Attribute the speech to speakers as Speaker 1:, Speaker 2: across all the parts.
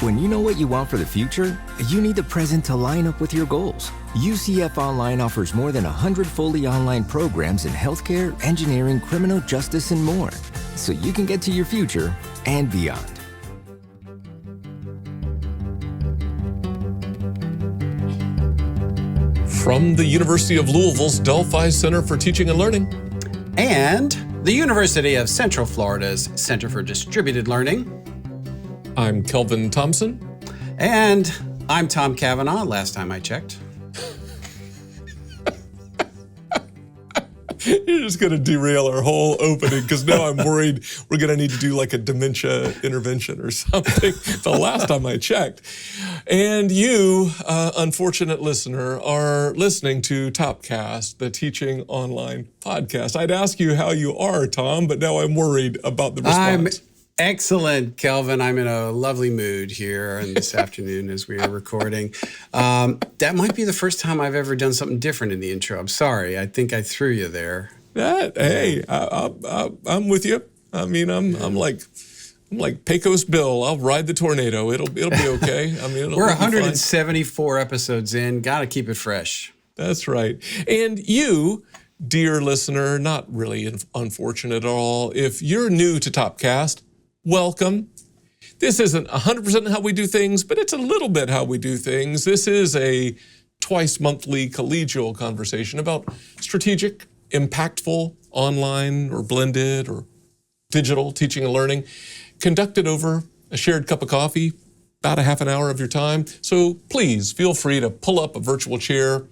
Speaker 1: When you know what you want for the future, you need the present to line up with your goals. UCF Online offers more than 100 fully online programs in healthcare, engineering, criminal justice, and more, so you can get to your future and beyond.
Speaker 2: From the University of Louisville's Delphi Center for Teaching and Learning.
Speaker 3: And the University of Central Florida's Center for Distributed Learning.
Speaker 2: I'm Kelvin Thompson.
Speaker 3: And I'm Tom Cavanaugh, last time I checked.
Speaker 2: You're just going to derail our whole opening because now I'm worried we're going to need to do like a dementia intervention or something. The last time I checked. And you, unfortunate listener, are listening to Topcast, the teaching online podcast. I'd ask you how you are, Tom, but now I'm worried about the response.
Speaker 3: Excellent, Kelvin. I'm in a lovely mood here and this afternoon as we are recording. That might be the first time I've ever done something different in the intro. I'm sorry. I think I threw you there.
Speaker 2: Hey, I'm with you. I mean, I'm like Pecos Bill. I'll ride the tornado. It'll be okay. I mean,
Speaker 3: we're 174 episodes in. Got to keep it fresh.
Speaker 2: That's right. And you, dear listener, not really unfortunate at all. If you're new to Topcast, welcome. This isn't 100% how we do things, but it's a little bit how we do things. This is a twice monthly collegial conversation about strategic, impactful, online or blended or digital teaching and learning, conducted over a shared cup of coffee, about a half an hour of your time. So please feel free to pull up a virtual chair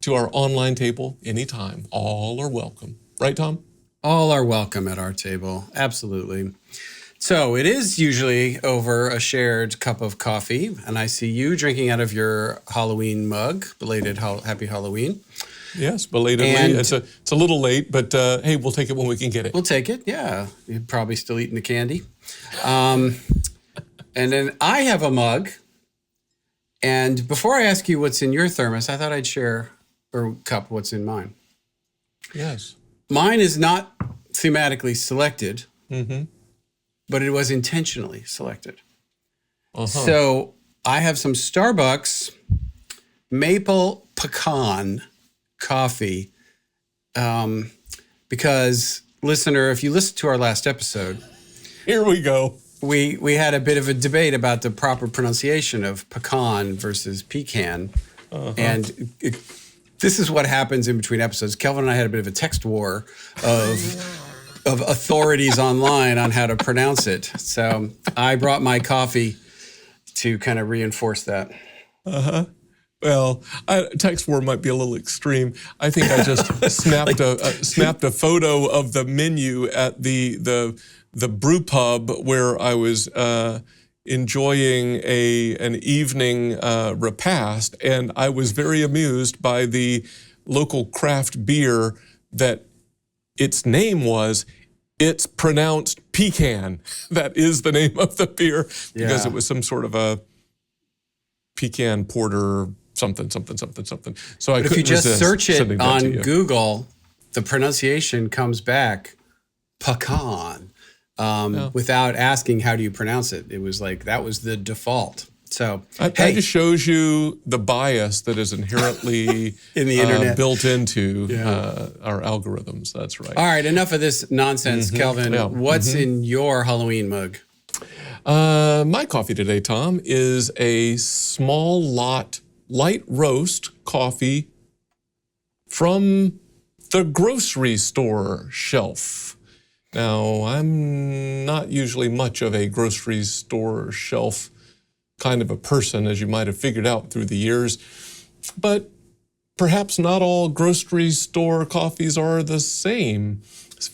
Speaker 2: to our online table anytime. All are welcome. Right, Tom?
Speaker 3: All are welcome at our table. Absolutely. So it is usually over a shared cup of coffee, and I see you drinking out of your Halloween mug. Belated happy Halloween.
Speaker 2: Yes, belatedly. And it's a little late, but hey, we'll take it when we can get it.
Speaker 3: We'll take it, yeah. You're probably still eating the candy. And then I have a mug, and before I ask you what's in your thermos, I thought I'd share or cup what's in mine.
Speaker 2: Yes.
Speaker 3: Mine is not thematically selected.
Speaker 2: Mm-hmm.
Speaker 3: But it was intentionally selected. So I have some Starbucks maple pecan coffee because, listener, if you listen to our last episode,
Speaker 2: here we go.
Speaker 3: We had a bit of a debate about the proper pronunciation of pecan versus pecan. And this is what happens in between episodes. Kelvin and I had a bit of a text war of authorities online on how to pronounce it. So I brought my coffee to kind of reinforce that.
Speaker 2: Well, text war might be a little extreme. I think I just snapped a photo of the menu at the brew pub where I was enjoying an evening repast, and I was very amused by the local craft beer that its name was, it's pronounced pecan. That is the name of the beer because it was some sort of a pecan porter, something. So I couldn't resist.
Speaker 3: If you just search it on Google, the pronunciation comes back pecan without asking how do you pronounce it. It was like that was the default. So
Speaker 2: that just shows you the bias that is inherently
Speaker 3: in the internet
Speaker 2: built into our algorithms. That's right.
Speaker 3: All right, enough of this nonsense, Kelvin. Yeah. What's in your Halloween mug?
Speaker 2: My coffee today, Tom, is a small lot light roast coffee from the grocery store shelf. Now, I'm not usually much of a grocery store shelf kind of a person, as you might have figured out through the years. But perhaps not all grocery store coffees are the same.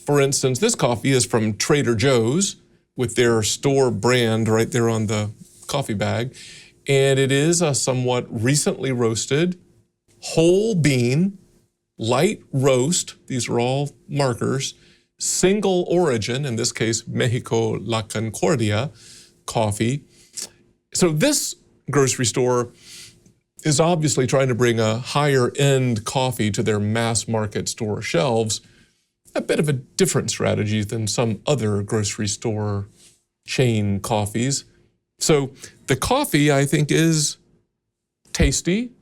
Speaker 2: For instance, this coffee is from Trader Joe's with their store brand right there on the coffee bag. And it is a somewhat recently roasted, whole bean, light roast. These are all markers. Single origin, in this case, Mexico La Concordia coffee. So this grocery store is obviously trying to bring a higher end coffee to their mass market store shelves. A bit of a different strategy than some other grocery store chain coffees. So the coffee, I think, is tasty.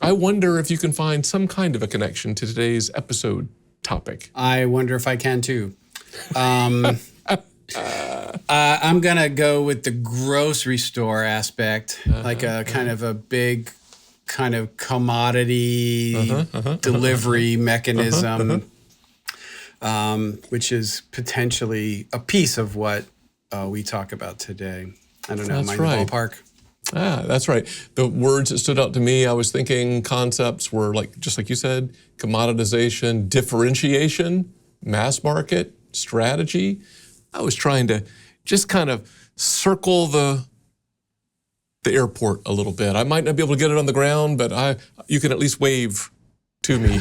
Speaker 2: I wonder if you can find some kind of a connection to today's episode topic.
Speaker 3: I wonder if I can too. I'm going to go with the grocery store aspect, like a kind of a big kind of commodity delivery mechanism, which is potentially a piece of what we talk about today. I don't know, am I in the ballpark?
Speaker 2: That's right. The words that stood out to me, I was thinking concepts were like, just like you said, commoditization, differentiation, mass market, strategy. I was trying to just kind of circle the airport a little bit. I might not be able to get it on the ground, but you can at least wave to me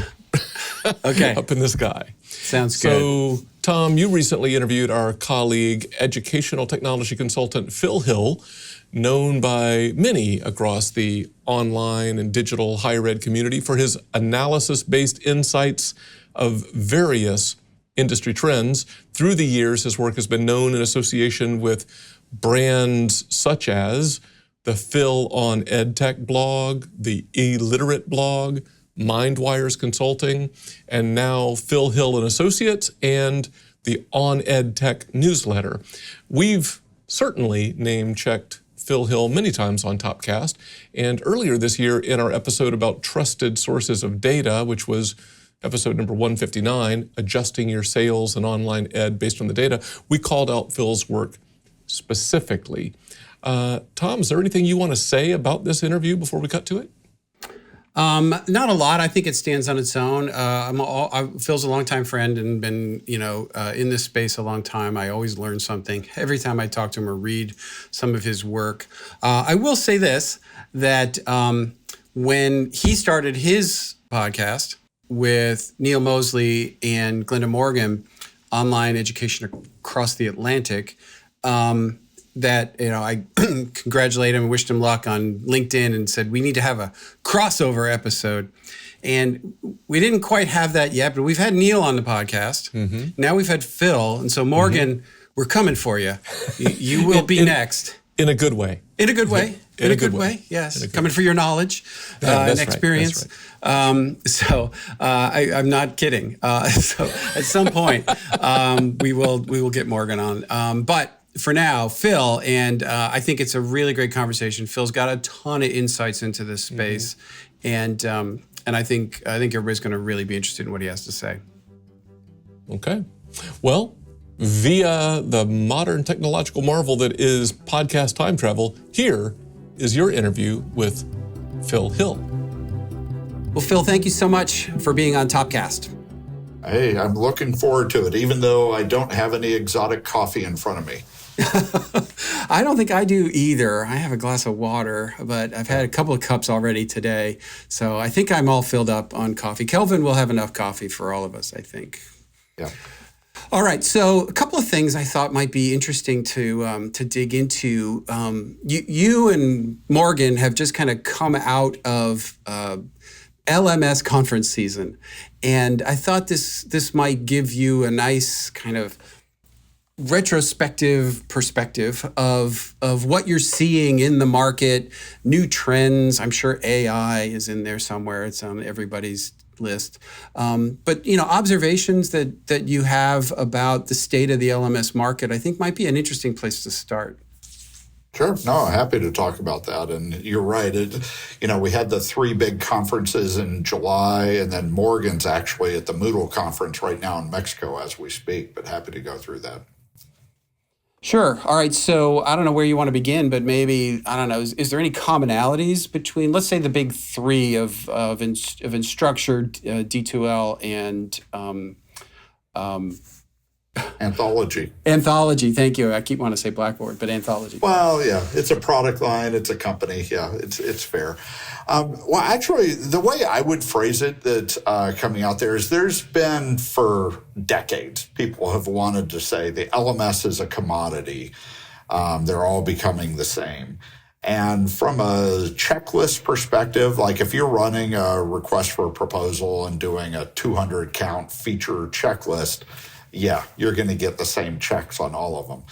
Speaker 3: okay.
Speaker 2: up in the sky.
Speaker 3: Sounds good.
Speaker 2: So, Tom, you recently interviewed our colleague, educational technology consultant Phil Hill, known by many across the online and digital higher ed community for his analysis-based insights of various industry trends. Through the years, his work has been known in association with brands such as the Phil on EdTech blog, the eLiterate blog, MindWires Consulting, and now Phil Hill and Associates and the On EdTech newsletter. We've certainly name-checked Phil Hill many times on Topcast, and earlier this year in our episode about trusted sources of data, which was episode number 159, Adjusting Your Sales and Online Ed Based on the Data, we called out Phil's work specifically. Tom, is there anything you want to say about this interview before we cut to it?
Speaker 3: Not a lot. I think it stands on its own. Phil's a longtime friend and been, in this space a long time. I always learn something every time I talk to him or read some of his work. I will say this, that when he started his podcast with Neil Mosley and Glenda Morgan, Online Education Across the Atlantic, that I congratulated him and wished him luck on LinkedIn and said, we need to have a crossover episode. And we didn't quite have that yet, but we've had Neil on the podcast. Mm-hmm. Now we've had Phil. And so Morgan, we're coming for you. You will be next.
Speaker 2: In a good way.
Speaker 3: In a good way. In a good way. Yes. Coming for your knowledge and experience. Right. I'm not kidding. So at some point, we will get Morgan on. But for now, Phil, and I think it's a really great conversation. Phil's got a ton of insights into this space, and I think everybody's going to really be interested in what he has to say.
Speaker 2: Okay, well, via the modern technological marvel that is podcast time travel, here is your interview with Phil Hill.
Speaker 3: Well, Phil, thank you so much for being on Topcast.
Speaker 4: Hey, I'm looking forward to it, even though I don't have any exotic coffee in front of me.
Speaker 3: I don't think I do either. I have a glass of water, but I've had a couple of cups already today. So I think I'm all filled up on coffee. Kelvin will have enough coffee for all of us, I think.
Speaker 4: Yeah.
Speaker 3: All right. So a couple of things I thought might be interesting to dig into. You and Morgan have just kind of come out of LMS conference season. And I thought this might give you a nice kind of retrospective perspective of what you're seeing in the market, new trends. I'm sure AI is in there somewhere. It's on everybody's list. But observations that you have about the state of the LMS market, I think might be an interesting place to start.
Speaker 4: Sure. No, happy to talk about that. And you're right. We had the 3 big conferences in July, and then Morgan's actually at the Moodle conference right now in Mexico as we speak, but happy to go through that.
Speaker 3: Sure. All right. So I don't know where you want to begin, but maybe, I don't know, is there any commonalities between, let's say, the big 3 of Instructure, D2L, and
Speaker 4: Anthology.
Speaker 3: Anthology. Thank you. I keep wanting to say Blackboard, but Anthology.
Speaker 4: Well, yeah, it's a product line. It's a company. Yeah, it's fair. Well, actually, the way I would phrase it that coming out there is there's been for decades, people have wanted to say the LMS is a commodity. They're all becoming the same. And from a checklist perspective, like if you're running a request for a proposal and doing a 200 count feature checklist, yeah, you're going to get the same checks on all of them.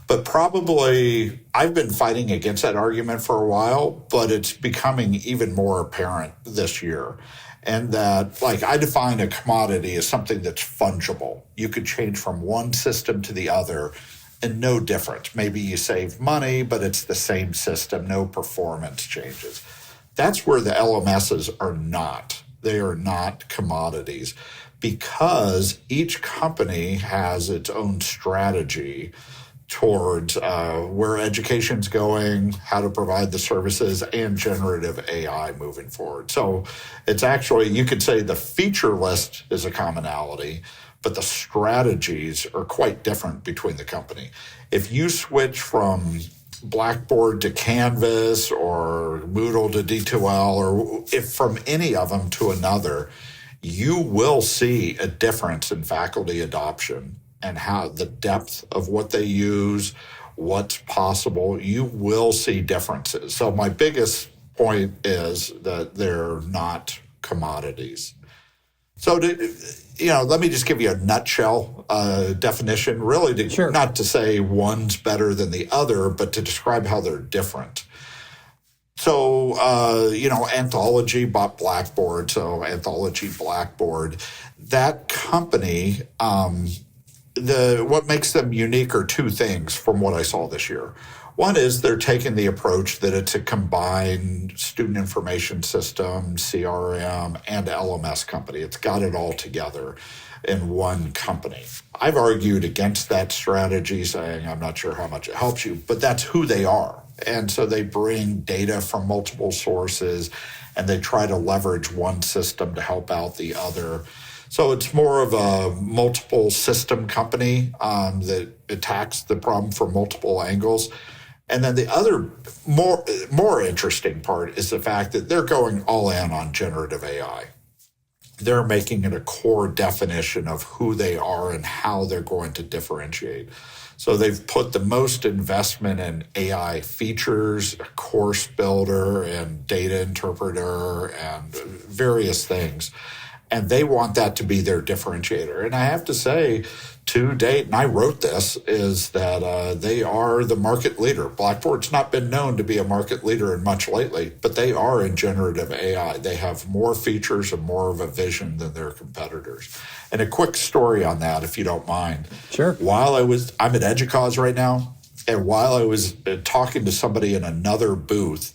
Speaker 4: But probably I've been fighting against that argument for a while, but it's becoming even more apparent this year. And that, like, I define a commodity as something that's fungible. You could change from one system to the other and no difference. Maybe you save money, but it's the same system, no performance changes. That's where the LMSs are not. They are not commodities because each company has its own strategy towards where education's going, how to provide the services, and generative AI moving forward. So it's actually, you could say the feature list is a commonality, but the strategies are quite different between the company. If you switch from Blackboard to Canvas or Moodle to D2L, or if from any of them to another, you will see a difference in faculty adoption and how the depth of what they use, what's possible. You will see differences. So my biggest point is that they're not commodities. So let me just give you a nutshell definition, really, not to say one's better than the other, but to describe how they're different. So, Anthology bought Blackboard, so Anthology Blackboard. That company, what makes them unique are two things from what I saw this year. One is they're taking the approach that it's a combined student information system, CRM, and LMS company. It's got it all together in one company. I've argued against that strategy, saying I'm not sure how much it helps you, but that's who they are. And so they bring data from multiple sources, and they try to leverage one system to help out the other. So it's more of a multiple system company that attacks the problem from multiple angles. And then the other more interesting part is the fact that they're going all in on generative AI. They're making it a core definition of who they are and how they're going to differentiate. So they've put the most investment in AI features, a course builder and data interpreter and various things. And they want that to be their differentiator. And I have to say, to date, and I wrote this, is that they are the market leader. Blackboard's not been known to be a market leader in much lately, but they are in generative AI. They have more features and more of a vision than their competitors. And a quick story on that, if you don't mind.
Speaker 3: Sure.
Speaker 4: I'm at EDUCAUSE right now, and while I was talking to somebody in another booth,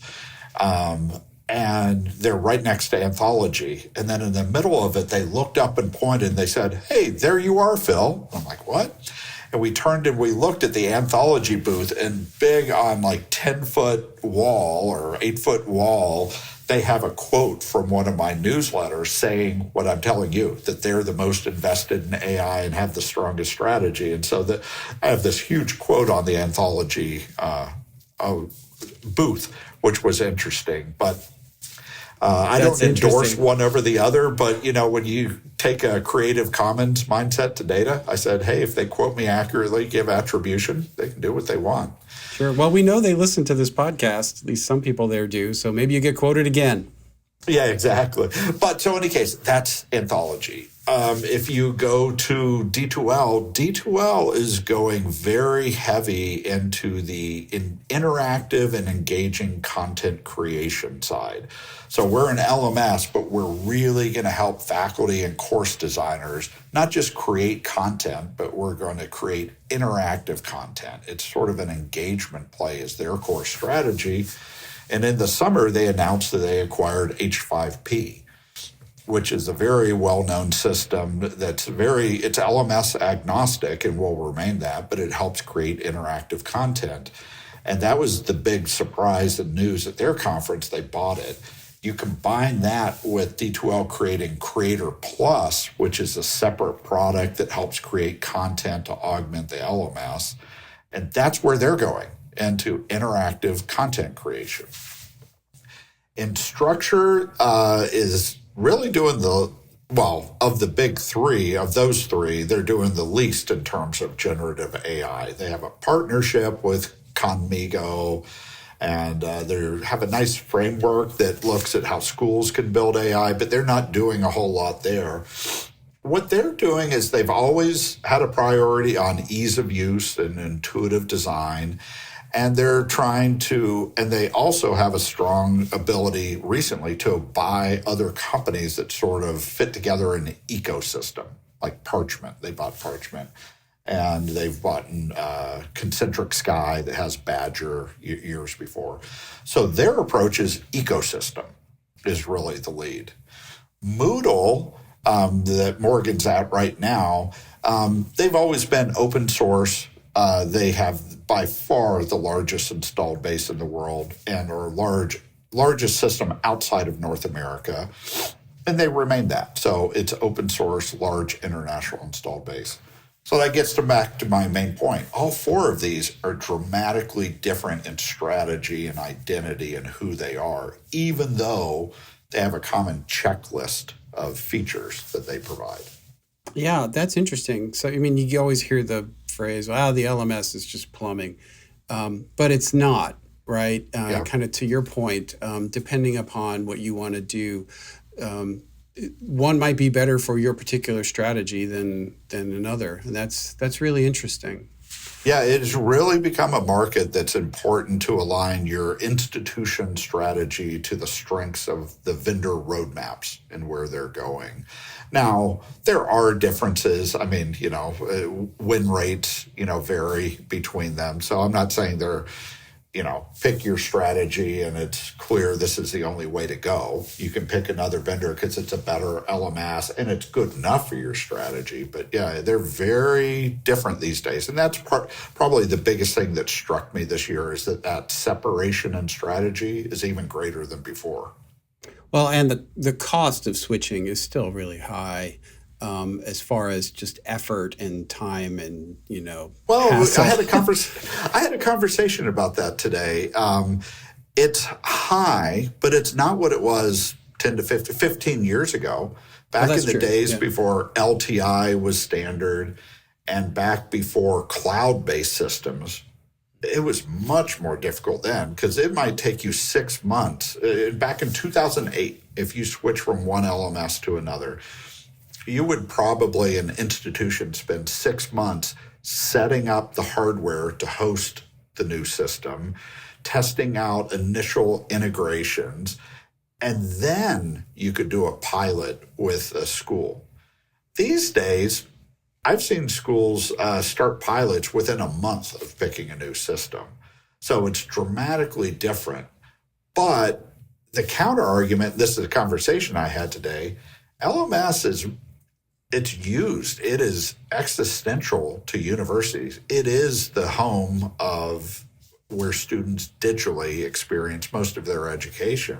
Speaker 4: and they're right next to Anthology. And then in the middle of it, they looked up and pointed and they said, "Hey, there you are, Phil." I'm like, "What?" And we turned and we looked at the Anthology booth, and big on like 10-foot wall or 8-foot wall, they have a quote from one of my newsletters saying what I'm telling you, that they're the most invested in AI and have the strongest strategy. And so I have this huge quote on the Anthology booth, which was interesting. But I don't endorse one over the other, but when you take a Creative Commons mindset to data, I said, hey, if they quote me accurately, give attribution, they can do what they want.
Speaker 3: Sure. Well, we know they listen to this podcast. At least some people there do. So maybe you get quoted again.
Speaker 4: Yeah, exactly. But so in any case, that's Anthology. If you go to D2L, D2L is going very heavy into the interactive and engaging content creation side. So we're an LMS, but we're really going to help faculty and course designers not just create content, but we're going to create interactive content. It's sort of an engagement play as their core strategy. And in the summer, they announced that they acquired H5P, which is a very well-known system it's LMS agnostic and will remain that, but it helps create interactive content. And that was the big surprise and news at their conference. They bought it. You combine that with D2L creating Creator Plus, which is a separate product that helps create content to augment the LMS. And that's where they're going, into interactive content creation. Instructure is really doing of the big three, of those three, they're doing the least in terms of generative AI. They have a partnership with Conmigo, and they have a nice framework that looks at how schools can build AI, but they're not doing a whole lot there. what they're doing is they've always had a priority on ease of use and intuitive design. And they're trying to, and they also have a strong ability recently to buy other companies that sort of fit together in an ecosystem, like Parchment. They bought Parchment. And they've bought Concentric Sky that has Badger years before. So their approach is ecosystem is really the lead. Moodle, that Morgan's at right now, they've always been open source. They have by far the largest installed base in the world and are largest system outside of North America. And they remain that. So it's open source, large international installed base. So that gets back to my main point. All four of these are dramatically different in strategy and identity and who they are, even though they have a common checklist of features that they provide.
Speaker 3: Yeah, that's interesting. So, I mean, you always hear the phrase, "Wow, the LMS is just plumbing," but it's not, right? Kind of to your point, depending upon what you want to do, one might be better for your particular strategy than another, and that's really interesting.
Speaker 4: Yeah, it has really become a market that's important to align your institution strategy to the strengths of the vendor roadmaps and where they're going. Now, there are differences. I mean, win rates, vary between them. So I'm not saying they're, pick your strategy and it's clear this is the only way to go. You can pick another vendor because it's a better LMS and it's good enough for your strategy. But yeah, they're very different these days. And that's probably the biggest thing that struck me this year is that separation in strategy is even greater than before.
Speaker 3: Well, and the cost of switching is still really high. As far as just effort and time and,
Speaker 4: Well,
Speaker 3: hassle.
Speaker 4: I had a conversation about that today. It's high, but it's not what it was 10 to 15 years ago. Back in the days before LTI was standard and back before cloud-based systems, it was much more difficult then because it might take you 6 months. Back in 2008, if you switch from one LMS to another, you would probably, an institution, spend 6 months setting up the hardware to host the new system, testing out initial integrations, and then you could do a pilot with a school. These days, I've seen schools start pilots within a month of picking a new system. So it's dramatically different. But the counter argument, this is a conversation I had today, LMS it's used. It is existential to universities. It is the home of where students digitally experience most of their education.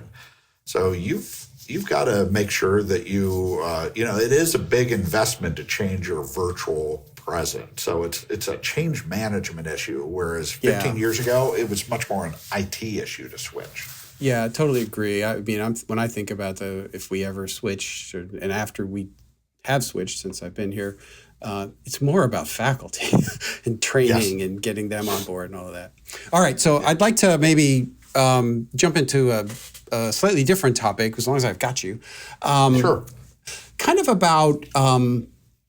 Speaker 4: So you've got to make sure that it is a big investment to change your virtual present. So it's a change management issue, whereas 15 years ago, it was much more an IT issue to switch.
Speaker 3: Yeah, I totally agree. I mean, when I think about if we ever switch, and after we have switched since I've been here, it's more about faculty and training and getting them on board and all of that. All right, so I'd like to maybe jump into a slightly different topic, as long as I've got you.
Speaker 4: Sure.
Speaker 3: Kind of about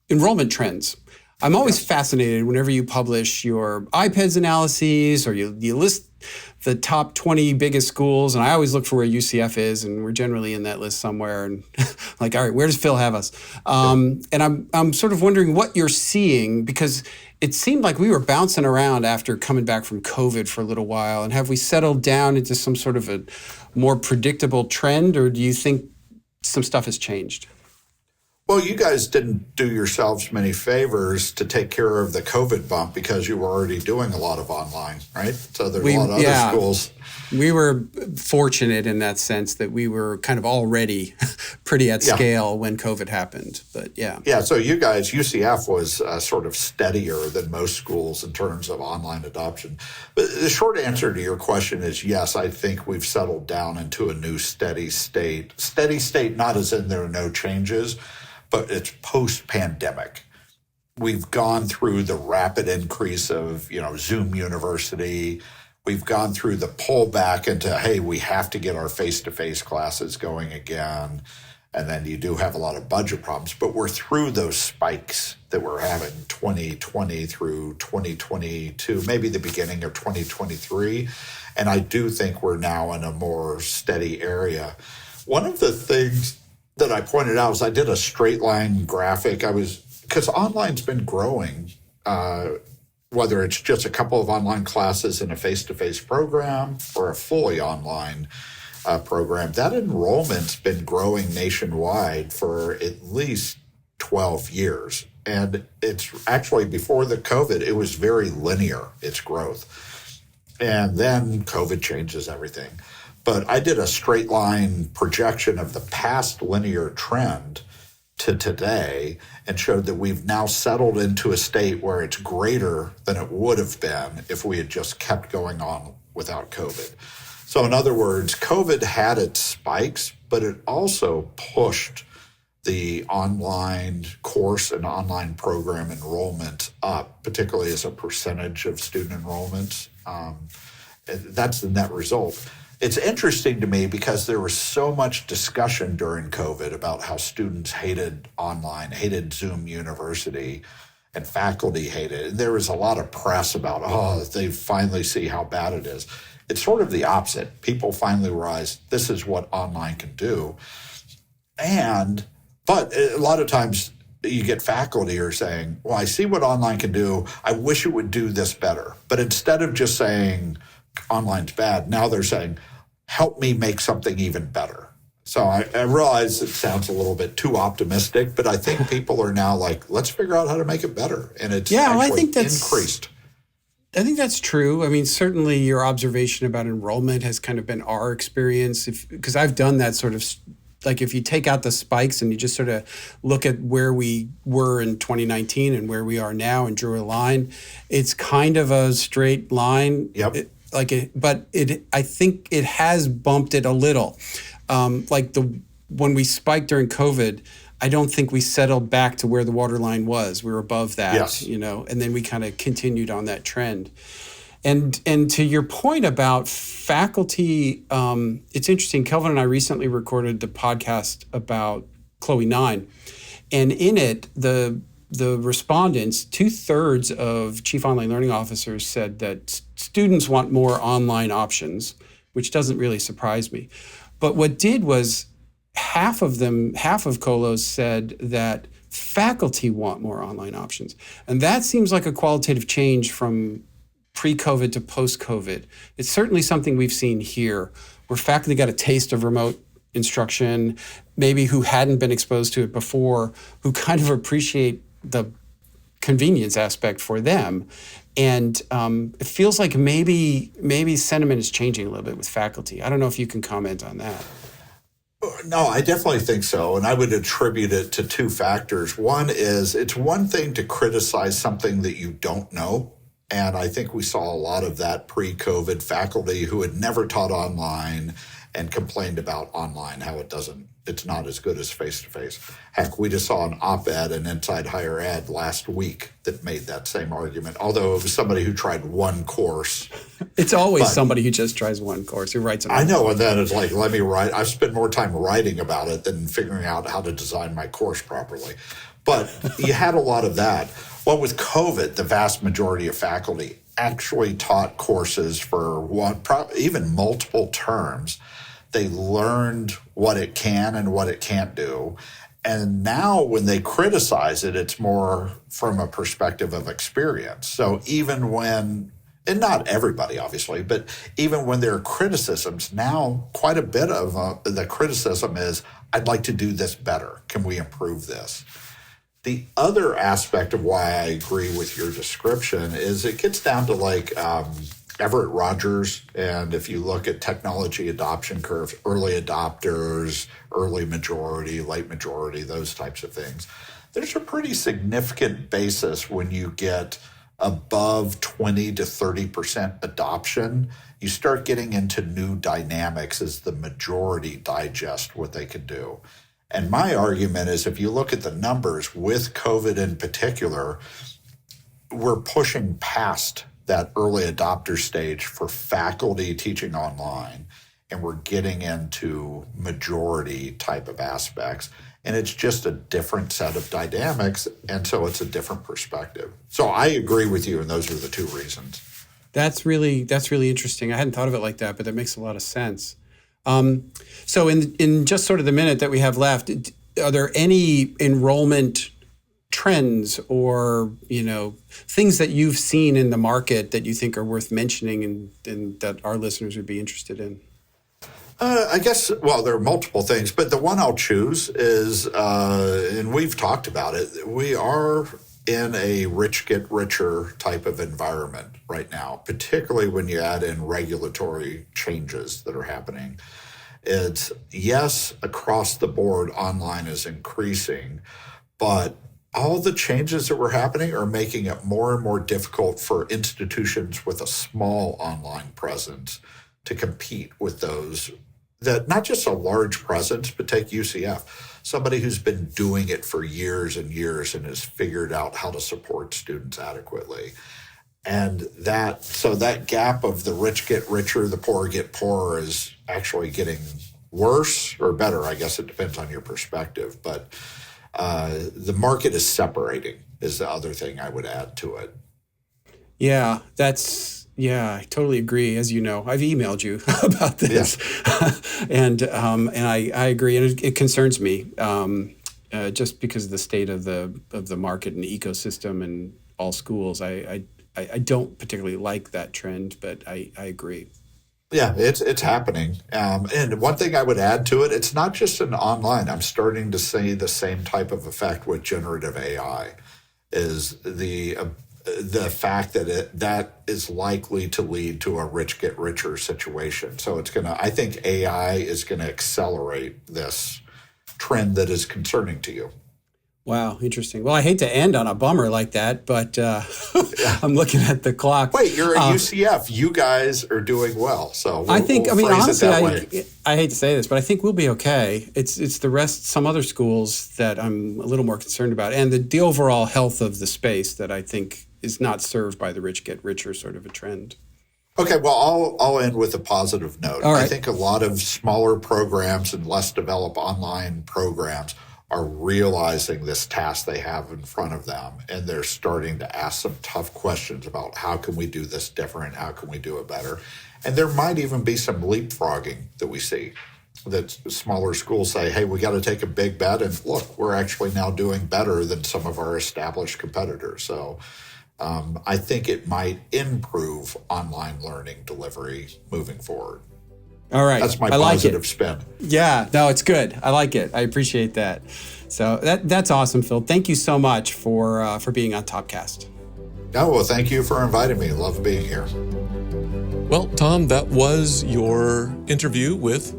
Speaker 3: enrollment trends. I'm always fascinated whenever you publish your IPEDS analyses or you list the top 20 biggest schools, and I always look for where UCF is, and we're generally in that list somewhere. And like, all right, where does Phil have us? And I'm sort of wondering what you're seeing, because it seemed like we were bouncing around after coming back from COVID for a little while. And have we settled down into some sort of a more predictable trend, or do you think some stuff has changed?
Speaker 4: Well, you guys didn't do yourselves many favors to take care of the COVID bump because you were already doing a lot of online, right? So there's a lot of other schools.
Speaker 3: We were fortunate in that sense that we were kind of already pretty at scale when COVID happened. But yeah, so
Speaker 4: you guys, UCF was sort of steadier than most schools in terms of online adoption. But the short answer to your question is yes, I think we've settled down into a new steady state. Steady state, not as in there are no changes, but it's post-pandemic. We've gone through the rapid increase of, Zoom University. We've gone through the pullback into, hey, we have to get our face-to-face classes going again. And then you do have a lot of budget problems, but we're through those spikes that we're having 2020 through 2022, maybe the beginning of 2023. And I do think we're now in a more steady area. One of the things that I pointed out is I did a straight line graphic. Because online's been growing, whether it's just a couple of online classes in a face-to-face program or a fully online program, that enrollment's been growing nationwide for at least 12 years. And it's actually, before the COVID, it was very linear, its growth. And then COVID changes everything. But I did a straight line projection of the past linear trend to today and showed that we've now settled into a state where it's greater than it would have been if we had just kept going on without COVID. So in other words, COVID had its spikes, but it also pushed the online course and online program enrollment up, particularly as a percentage of student enrollments. That's the net result. It's interesting to me because there was so much discussion during COVID about how students hated online, hated Zoom University, and faculty hated it. And there was a lot of press about, they finally see how bad it is. It's sort of the opposite. People finally realize this is what online can do. But a lot of times you get faculty who are saying, well, I see what online can do. I wish it would do this better. But instead of just saying online's bad, now they're saying, help me make something even better. So I realize it sounds a little bit too optimistic, but I think people are now like, let's figure out how to make it better. And it's increased.
Speaker 3: I think that's true. I mean, certainly your observation about enrollment has kind of been our experience, because I've done that sort of, like if you take out the spikes and you just sort of look at where we were in 2019 and where we are now and drew a line, it's kind of a straight line.
Speaker 4: Yep.
Speaker 3: I think it has bumped it a little. When we spiked during COVID, I don't think we settled back to where the waterline was. We were above that,
Speaker 4: yes.
Speaker 3: And then we kind of continued on that trend. And to your point about faculty, it's interesting. Kelvin and I recently recorded the podcast about Chloe 9. And in it, the respondents, 2/3 of chief online learning officers said that students want more online options, which doesn't really surprise me. But what did was half of colos said that faculty want more online options. And that seems like a qualitative change from pre-COVID to post-COVID. It's certainly something we've seen here, where faculty got a taste of remote instruction, maybe who hadn't been exposed to it before, who kind of appreciate the convenience aspect for them. And it feels like maybe sentiment is changing a little bit with faculty. I don't know if you can comment on that.
Speaker 4: No, I definitely think so. And I would attribute it to two factors. One is it's one thing to criticize something that you don't know. And I think we saw a lot of that pre-COVID faculty who had never taught online and complained about online, how it's not as good as face-to-face. Heck, we just saw an op-ed in Inside Higher Ed last week that made that same argument, although it was somebody who tried one course.
Speaker 3: It's always somebody who just tries one course, who writes it.
Speaker 4: I know, and then it's like, let me write. I've spent more time writing about it than figuring out how to design my course properly. But you had a lot of that. Well, with COVID, the vast majority of faculty actually taught courses for even multiple terms. They learned what it can and what it can't do. And now when they criticize it, it's more from a perspective of experience. So even when, and not everybody obviously, but even when there are criticisms, now quite a bit of the criticism is, I'd like to do this better. Can we improve this? The other aspect of why I agree with your description is it gets down to like Everett Rogers, and if you look at technology adoption curves, early adopters, early majority, late majority, those types of things, there's a pretty significant basis when you get above 20 to 30% adoption. You start getting into new dynamics as the majority digest what they can do. And my argument is if you look at the numbers with COVID in particular, we're pushing past that early adopter stage for faculty teaching online. and we're getting into majority type of aspects. And it's just a different set of dynamics, and so it's a different perspective. So I agree with you, and those are the two reasons.
Speaker 3: That's really interesting. I hadn't thought of it like that, but that makes a lot of sense. So in just sort of the minute that we have left, are there any enrollment trends or things that you've seen in the market that you think are worth mentioning and that our listeners would be interested in?
Speaker 4: I guess, well, there are multiple things, but the one I'll choose is, and we've talked about it, we are in a rich get richer type of environment right now, particularly when you add in regulatory changes that are happening. It's, yes, across the board, online is increasing, but all the changes that were happening are making it more and more difficult for institutions with a small online presence to compete with those that not just a large presence, but take UCF, somebody who's been doing it for years and years and has figured out how to support students adequately. And that gap of the rich get richer, the poor get poorer is actually getting worse or better. I guess it depends on your perspective, but the market is separating is the other thing I would add to it. Yeah,
Speaker 3: I totally agree. As you know, I've emailed you about this, and I agree, and it concerns me just because of the state of the market and the ecosystem and all schools. I don't particularly like that trend, but I agree.
Speaker 4: Yeah, it's happening. And one thing I would add to it, it's not just an online. I'm starting to see the same type of effect with generative AI, is the fact that that is likely to lead to a rich get richer situation. So I think AI is going to accelerate this trend that is concerning to you.
Speaker 3: Wow, interesting. Well, I hate to end on a bummer like that, but I'm looking at the clock.
Speaker 4: Wait, you're at UCF. You guys are doing well. So
Speaker 3: I think, honestly, I hate to say this, but I think we'll be okay. It's the rest, some other schools that I'm a little more concerned about, and the overall health of the space that I think is not served by the rich get richer sort of a trend.
Speaker 4: Okay, well, I'll end with a positive note.
Speaker 3: All right.
Speaker 4: I think a lot of smaller programs and less developed online programs are realizing this task they have in front of them, and they're starting to ask some tough questions about how can we do this different, how can we do it better, and there might even be some leapfrogging that we see, that smaller schools say, hey, we got to take a big bet, and look, we're actually now doing better than some of our established competitors. So I think it might improve online learning delivery moving forward.
Speaker 3: All right.
Speaker 4: That's my positive spin.
Speaker 3: Yeah, no, it's good. I like it. I appreciate that. So that's awesome, Phil. Thank you so much for being on Topcast.
Speaker 4: Oh, well, thank you for inviting me. Love being here.
Speaker 2: Well, Tom, that was your interview with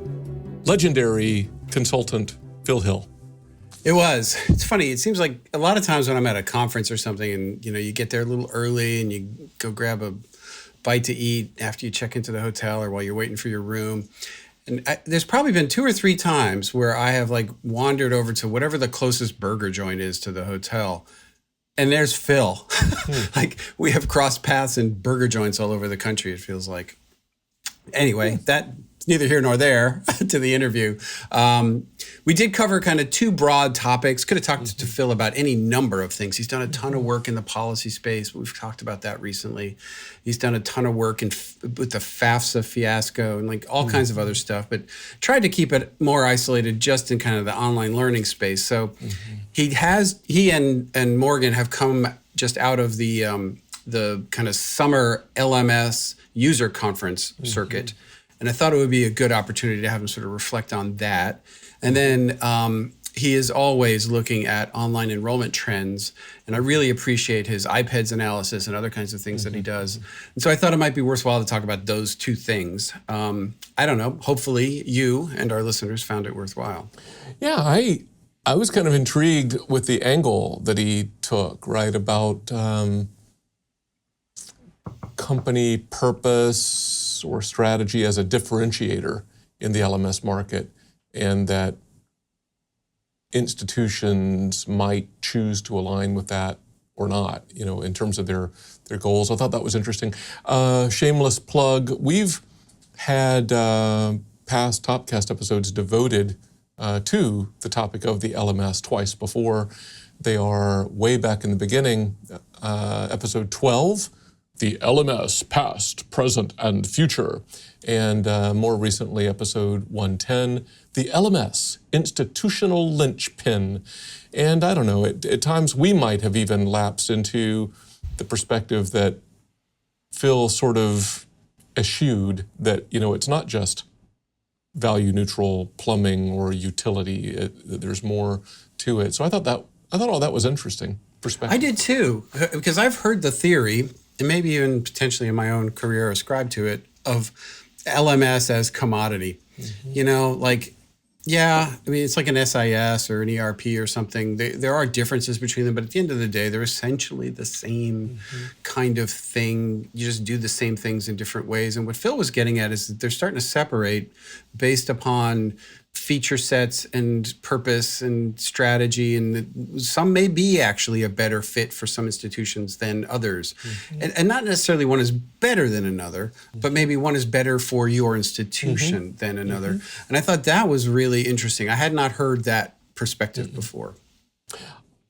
Speaker 2: legendary consultant Phil Hill.
Speaker 3: It was. It's funny. It seems like a lot of times when I'm at a conference or something and, you get there a little early and you go grab a bite to eat after you check into the hotel or while you're waiting for your room. And there's probably been 2 or 3 times where I have wandered over to whatever the closest burger joint is to the hotel. And there's Phil. We have crossed paths in burger joints all over the country, it feels like. Anyway, that's neither here nor there to the interview. We did cover kind of 2 broad topics. Could have talked to Phil about any number of things. He's done a ton of work in the policy space. We've talked about that recently. He's done a ton of work with the FAFSA fiasco and all kinds of other stuff, but tried to keep it more isolated just in kind of the online learning space. So he and Morgan have come just out of the kind of summer LMS user conference circuit. And I thought it would be a good opportunity to have him sort of reflect on that. And then he is always looking at online enrollment trends. And I really appreciate his iPEDS analysis and other kinds of things that he does. And so I thought it might be worthwhile to talk about those 2 things. I don't know. Hopefully you and our listeners found it worthwhile.
Speaker 2: Yeah, I was kind of intrigued with the angle that he took, right, about company purpose or strategy as a differentiator in the LMS market, and that institutions might choose to align with that or not, in terms of their goals. I thought that was interesting. Shameless plug, we've had past Topcast episodes devoted to the topic of the LMS twice before. They are way back in the beginning, episode 12, the LMS, past, present, and future. And more recently, episode 110, the LMS, institutional linchpin. And I don't know, at times we might have even lapsed into the perspective that Phil sort of eschewed that, it's not just value neutral plumbing or utility. There's more to it. So I thought all that was interesting perspective.
Speaker 3: I did too, because I've heard the theory, and maybe even potentially in my own career ascribed to it, of LMS as commodity. It's like an SIS or an ERP or something. There are differences between them, but at the end of the day, they're essentially the same kind of thing. You just do the same things in different ways. And what Phil was getting at is that they're starting to separate based upon feature sets and purpose and strategy, and some may be actually a better fit for some institutions than others. And not necessarily one is better than another, but maybe one is better for your institution than another. And I thought that was really interesting. I had not heard that perspective before.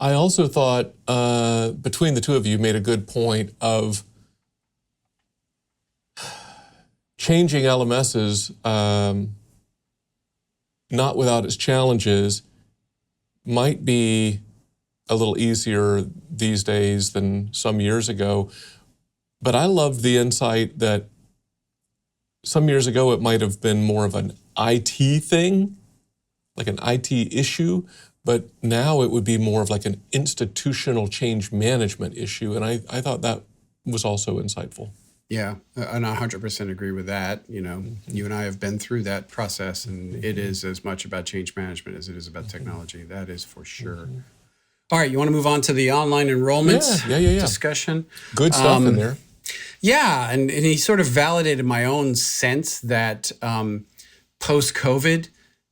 Speaker 2: I also thought between the two of you made a good point of changing LMSs not without its challenges might be a little easier these days than some years ago. But I loved the insight that some years ago it might have been more of an IT thing, like an IT issue, but now it would be more of like an institutional change management issue. And I thought that was also insightful.
Speaker 3: Yeah, and I 100% agree with that. You and I have been through that process, and it is as much about change management as it is about technology. That is for sure. All right, you want to move on to the online enrollments discussion?
Speaker 2: Good stuff in there.
Speaker 3: Yeah, and he sort of validated my own sense that post-COVID,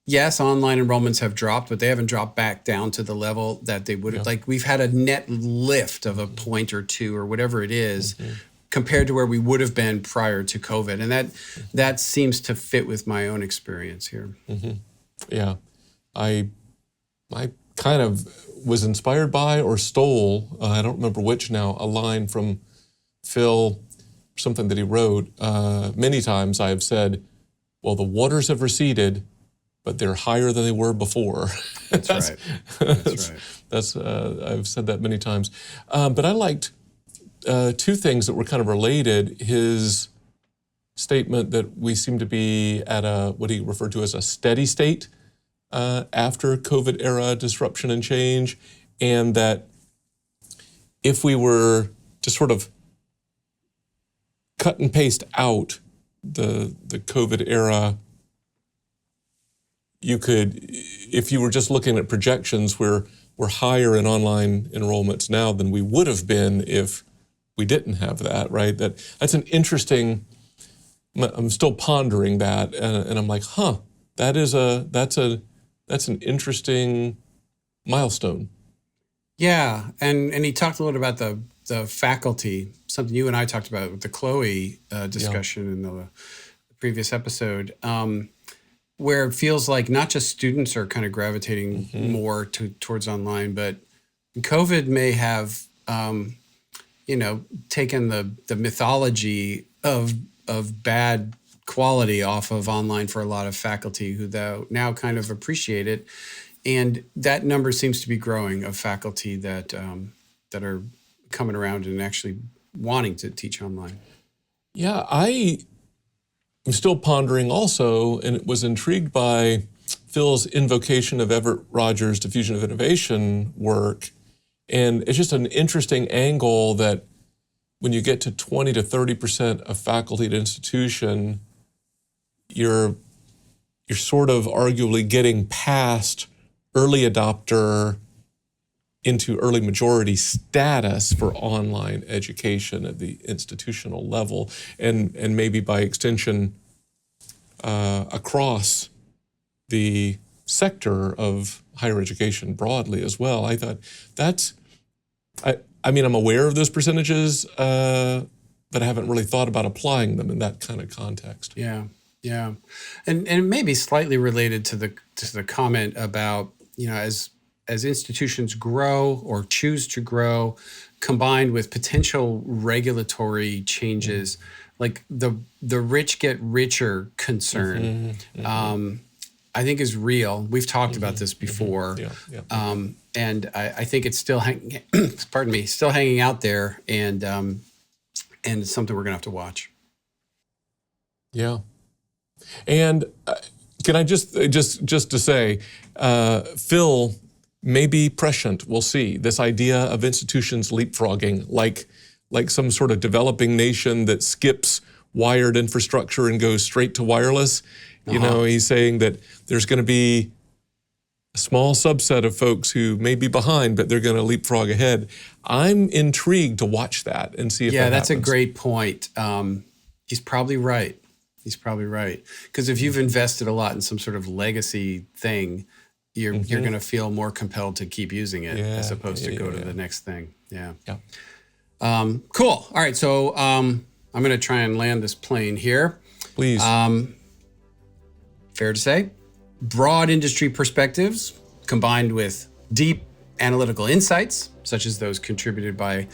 Speaker 3: yes, online enrollments have dropped, but they haven't dropped back down to the level that they would have. Like, we've had a net lift of a point or two or whatever it is, compared to where we would have been prior to COVID. And that seems to fit with my own experience here.
Speaker 2: Yeah. I kind of was inspired by or stole, I don't remember which now, a line from Phil, something that he wrote. Many times I have said, well, the waters have receded, but they're higher than they were before.
Speaker 3: That's right.
Speaker 2: That's I've said that many times. But I liked two things that were kind of related. His statement that we seem to be at what he referred to as a steady state after COVID era disruption and change, and that if we were to sort of cut and paste out the COVID era, you could, if you were just looking at projections, we're higher in online enrollments now than we would have been if we didn't have that, right? That's an interesting. I'm still pondering that, and I'm like, that's an interesting milestone.
Speaker 3: Yeah, and he talked a little about the faculty, something you and I talked about with the Chloe discussion in the previous episode, where it feels like not just students are kind of gravitating more towards online, but COVID may have taken the mythology of bad quality off of online for a lot of faculty who now kind of appreciate it. And that number seems to be growing of faculty that are coming around and actually wanting to teach online.
Speaker 2: Yeah, I am still pondering also, and was intrigued by Phil's invocation of Everett Rogers' diffusion of innovation work. And it's just an interesting angle that when you get to 20 to 30% of faculty at an institution, you're sort of arguably getting past early adopter into early majority status for online education at the institutional level, and maybe by extension across the sector of higher education broadly as well. I thought I'm aware of those percentages, but I haven't really thought about applying them in that kind of context.
Speaker 3: Yeah. Yeah, and it may be slightly related to the comment about, as institutions grow or choose to grow, combined with potential regulatory changes, like the rich get richer concern, I think is real. We've talked about this before, and I think it's still still hanging out there, and it's something we're gonna have to watch.
Speaker 2: Yeah. And can I just to say, Phil may be prescient. We'll see. This idea of institutions leapfrogging, like some sort of developing nation that skips wired infrastructure and goes straight to wireless. He's saying that there's going to be a small subset of folks who may be behind, but they're going to leapfrog ahead. I'm intrigued to watch that and see if that happens. Yeah,
Speaker 3: that's a great point. He's probably right. Because if you've invested a lot in some sort of legacy thing, you're going to feel more compelled to keep using it as opposed to go to the next thing. Yeah. Cool. All right. So I'm going to try and land this plane here.
Speaker 2: Please.
Speaker 3: Fair to say, broad industry perspectives combined with deep analytical insights, such as those contributed by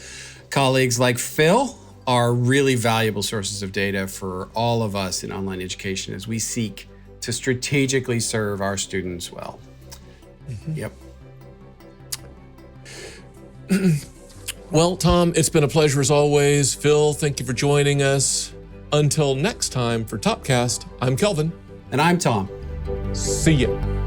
Speaker 3: colleagues like Phil, are really valuable sources of data for all of us in online education as we seek to strategically serve our students well. Yep.
Speaker 2: Well, Tom, it's been a pleasure as always. Phil, thank you for joining us. Until next time for Topcast, I'm Kelvin.
Speaker 3: And I'm Tom.
Speaker 2: See ya.